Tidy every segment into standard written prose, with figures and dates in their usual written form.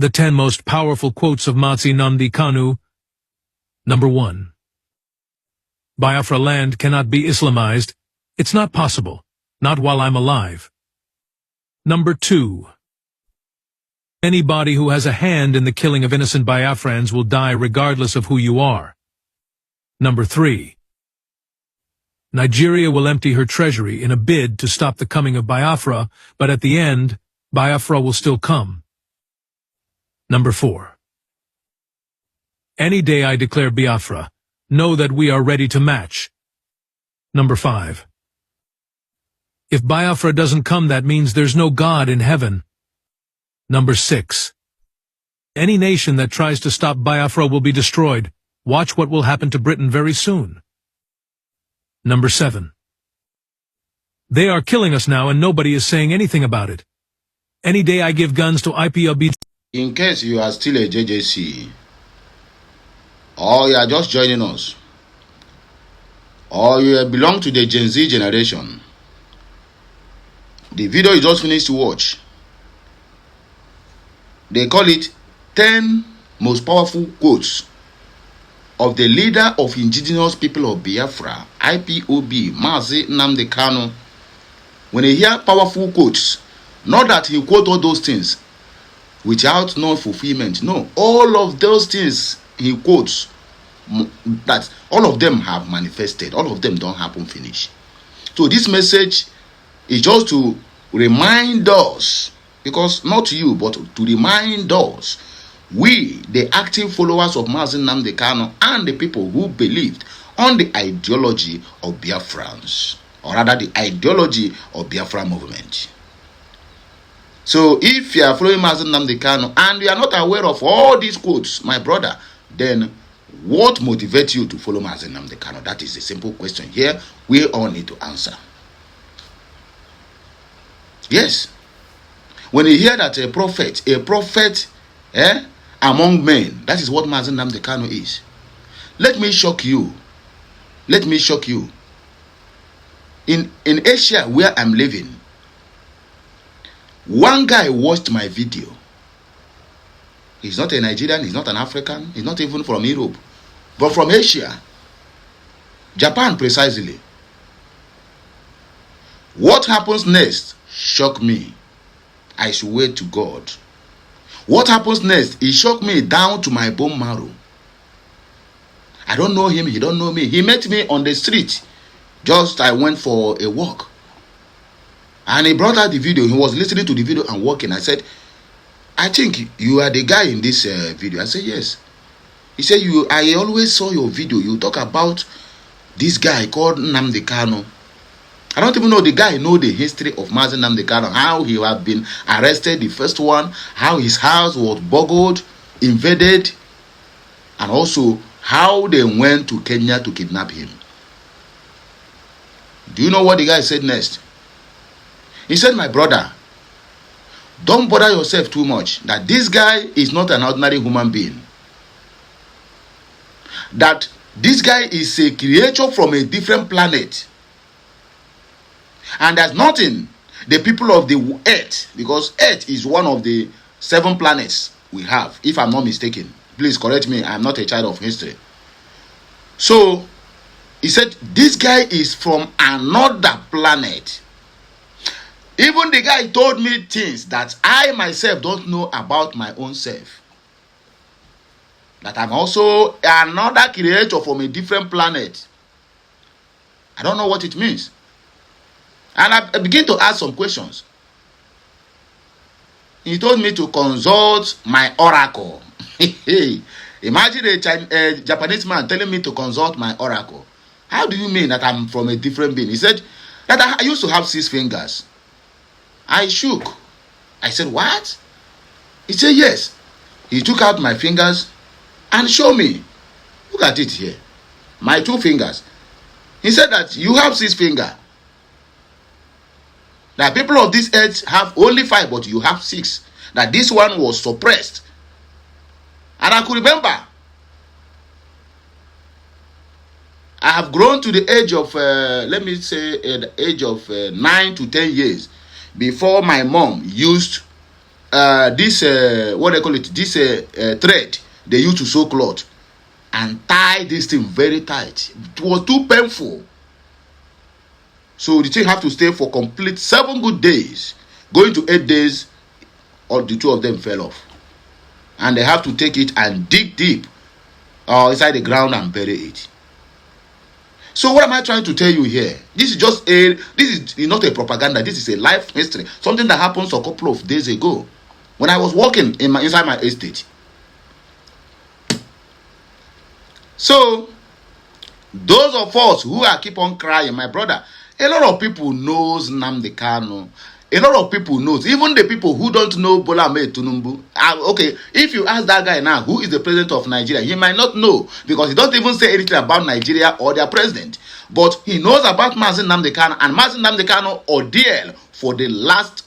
The 10 most powerful quotes of Nnamdi Kanu. Number 1. Biafra land cannot be Islamized. It's not possible. Not while I'm alive. Number 2. Anybody who has a hand in the killing of innocent Biafrans will die regardless of who you are. Number 3. Nigeria will empty her treasury in a bid to stop the coming of Biafra, but at the end, Biafra will still come. Number 4. Any day I declare Biafra, know that we are ready to match. Number 5. If Biafra doesn't come, that means there's no God in heaven. Number 6. Any nation that tries to stop Biafra will be destroyed. Watch what will happen to Britain very soon. Number 7. They are killing us now and nobody is saying anything about it. Any day I give guns to IPOB. In case you are still a JJC, or you are just joining us, or you belong to the Gen Z generation, the video you just finished to watch, they call it 10 most powerful quotes of the leader of indigenous people of Biafra, IPOB, Mazi Nnamdi Kanu. When you hear powerful quotes, not that he quote all those things without no fulfillment. No, all of those things he quotes, that all of them have manifested. All of them don't happen finish. So this message is just to remind us, because not you, but to remind us, we, the active followers of Mazi Nnamdi Kanu and the people who believed on the ideology of Biafrans, or rather the ideology of Biafra movement. So if you are following Mazi Nnamdi Kanu and you are not aware of all these quotes, my brother, then what motivates you to follow Mazi Nnamdi Kanu? That is a simple question here we all need to answer. Yes. When you hear that a prophet, among men, that is what Mazi Nnamdi Kanu is. Let me shock you. Let me shock you. In Asia where I'm living, one guy watched my video. He's not a Nigerian, he's not an African, he's not even from Europe, but from Asia, Japan precisely. What happens next shocked me. I swear to God. What happens next? He shocked me down to my bone marrow. I don't know him, he don't know me. He met me on the street. Just I went for a walk. And he brought out the video. He was listening to the video and walking. I said, I think you are the guy in this video. I said, yes. He said, I always saw your video. You talk about this guy called Nnamdi Kanu. I don't even know the guy, know the history of Mazi Nnamdi Kanu, how he had been arrested, the first one, how his house was burgled, invaded, and also how they went to Kenya to kidnap him. Do you know what the guy said next? He said, my brother, don't bother yourself too much, that this guy is not an ordinary human being. That this guy is a creature from a different planet. And there's nothing the people of the earth, because earth is one of the 7 planets we have, if I'm not mistaken. Please correct me, I'm not a child of history. So, he said, this guy is from another planet. Even the guy told me things that I myself don't know about my own self. That I'm also another creature from a different planet. I don't know what it means. And I begin to ask some questions. He told me to consult my oracle. Imagine a Japanese man telling me to consult my oracle. How do you mean that I'm from a different being? He said that I used to have 6 fingers. I shook. I said, what? He said, yes. He took out my fingers and showed me. Look at it here. My 2 fingers. He said that you have 6 fingers. That people of this earth have only 5, but you have 6. That this one was suppressed. And I could remember, I have grown to the age of, let me say, the age of 9 to 10 years before my mom used what they call it, this thread they use to sew cloth, and tie this thing very tight. It was too painful. So the thing have to stay for complete 7 good days. Going to 8 days, or the 2 of them fell off. And they have to take it and dig deep inside the ground and bury it. So what am I trying to tell you here? This is not a propaganda. This is a life history. Something that happens a couple of days ago when I was walking inside my estate. So those of us who are keep on crying, my brother, a lot of people knows Nnamdi Kanu. A lot of people knows, even the people who don't know Bola Ahmed Tinubu. Okay, if you ask that guy now, who is the president of Nigeria, he might not know, because he don't even say anything about Nigeria or their president. But he knows about Mazi Nnamdi Kanu, and Mazi Nnamdi Kanu ordeal for the last,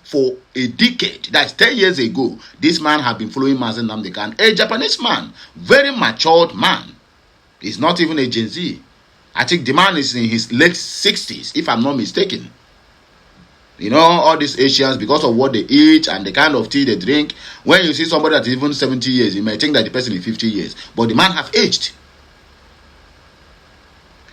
for a decade. That's 10 years ago. This man have been following Mazi Nnamdi Kanu, a Japanese man, very matured man. He's not even a Gen Z. I think the man is in his late 60s, if I'm not mistaken. You know, all these Asians, because of what they eat and the kind of tea they drink, when you see somebody that is even 70 years, you may think that the person is 50 years. But the man have aged.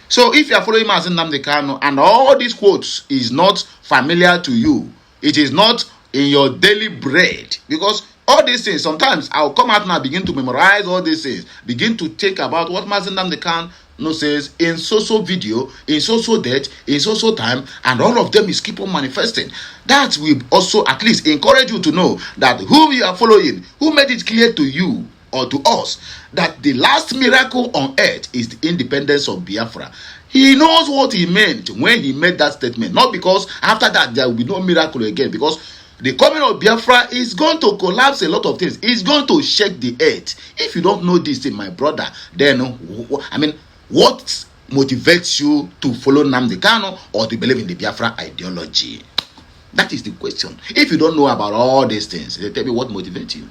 So if you are following Mazi Nnamdi Kanu and all these quotes is not familiar to you, it is not in your daily bread, because all these things, sometimes I'll come out now, begin to memorize all these things, begin to think about what Mazi Nnamdi Kanu says in so video, in so date, in so time, and all of them is keep on manifesting. That will also at least encourage you to know that whom you are following, who made it clear to you or to us that the last miracle on earth is the independence of Biafra. He knows what he meant when he made that statement. Not because after that there will be no miracle again, because the coming of Biafra is going to collapse a lot of things. It's going to shake the earth. If you don't know this thing, my brother, then what motivates you to follow Nnamdi Kanu or to believe in the Biafra ideology? That is the question. If you don't know about all these things, they tell me what motivates you.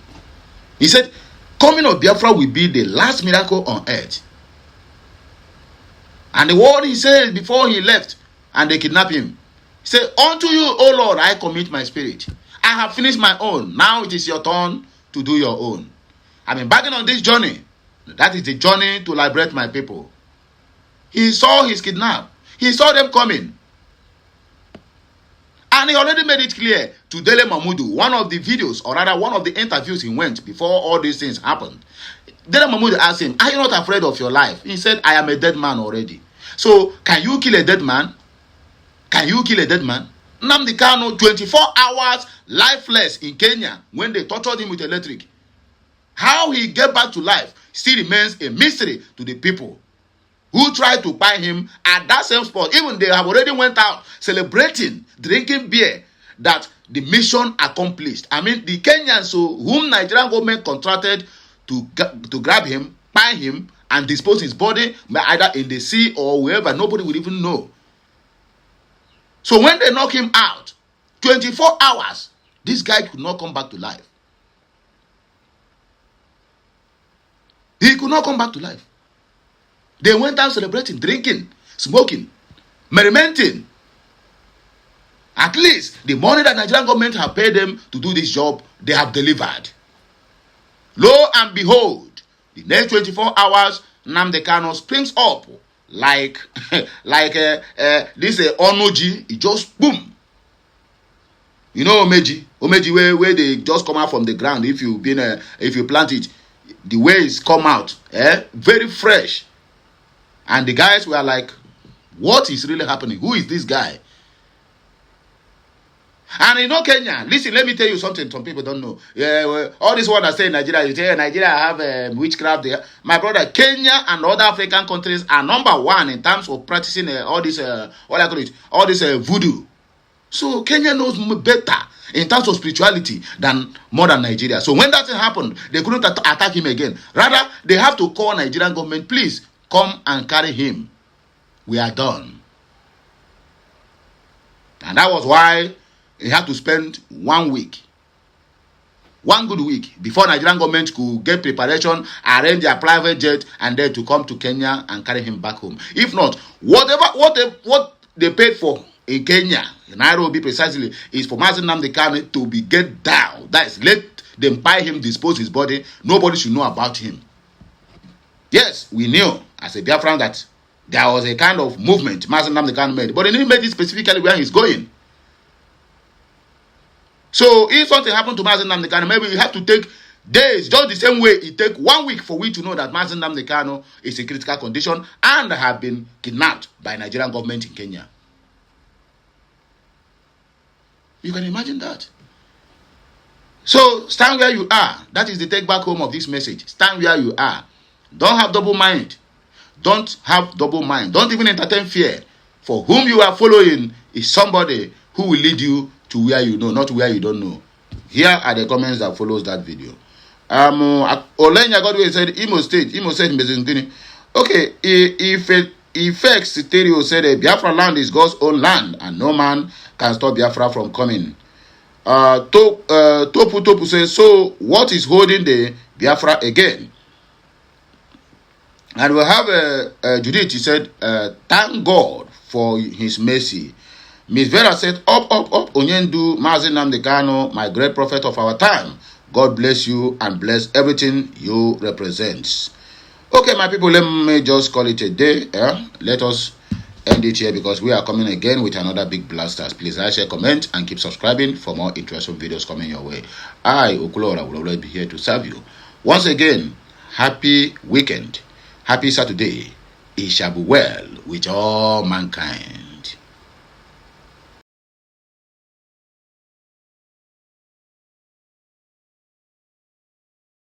He said, coming of Biafra will be the last miracle on earth. And the word he said before he left and they kidnapped him, he said, unto you, O Lord, I commit my spirit. I have finished my own. Now it is your turn to do your own. I'm embarking on this journey. That is the journey to liberate my people. He saw his kidnap. He saw them coming. And he already made it clear to Dele Mamudu, one of the videos, or rather one of the interviews he went before all these things happened. Dele Mamudu asked him, are you not afraid of your life? He said, I am a dead man already. So, can you kill a dead man? Can you kill a dead man? Nnamdi Kanu, 24 hours lifeless in Kenya when they tortured him with electric. How he get back to life still remains a mystery to the people who tried to buy him at that same spot. Even they have already went out celebrating, drinking beer, that the mission accomplished. The Kenyans whom Nigerian government contracted to grab him, buy him, and dispose his body either in the sea or wherever, nobody would even know. So when they knock him out, 24 hours, this guy could not come back to life. He could not come back to life. They went out celebrating, drinking, smoking, merrimenting. At least the money that Nigerian government have paid them to do this job, they have delivered. Lo and behold, the next 24 hours, Nnamdi Kanu springs up like this Onoji. It just boom. You know Omeji where they just come out from the ground. If you plant it, the way it's come out, very fresh. And the guys were like, what is really happening? Who is this guy? And you know Kenya, listen, let me tell you something some people don't know. All this one that say Nigeria, you say Nigeria have witchcraft there. My brother, Kenya and other African countries are number one in terms of practicing all this, voodoo. So Kenya knows better in terms of spirituality than more than Nigeria. So when that thing happened, they couldn't attack him again. Rather, they have to call Nigerian government, please, come and carry him. We are done. And that was why he had to spend 1 week, 1 good week, before Nigerian government could get preparation, arrange their private jet, and then to come to Kenya and carry him back home. If not, what they paid for in Kenya, in Nairobi precisely, is for Mazi Nnamdi Kanu to be get down. That is, let them buy him, dispose his body. Nobody should know about him. Yes, we knew as a Biafran that there was a kind of movement Mazi Nnamdi Kanu made, but he didn't make it specifically where he's going. So if something happened to Mazi Nnamdi Kanu, maybe you have to take days, just the same way it take 1 week for we to know that Mazi Nnamdi Kanu is in critical condition and have been kidnapped by Nigerian government in Kenya. You can imagine that. So stand where you are. That is the take back home of this message. Stand where you are. Don't have double mind. Don't have double mind. Don't even entertain fear. For whom you are following is somebody who will lead you to where you know, not where you don't know. Here are the comments that follows that video. Olenya Godwin said, Imo said, okay, if Effects Stereo said, Biafra land is God's own land and no man can stop Biafra from coming. Topu says, so what is holding the Biafra again? And we have Judith, she said, thank God for his mercy. Miss Vera said, up, Onyendu, Mazi Nnamdi Kanu, my great prophet of our time. God bless you and bless everything you represent. Okay, my people, let me just call it a day. Let us end it here because we are coming again with another big blasters. Please like, share, comment, and keep subscribing for more interesting videos coming your way. I, Okulora, will always be here to serve you. Once again, happy weekend. Happy Saturday. It shall be well with all mankind.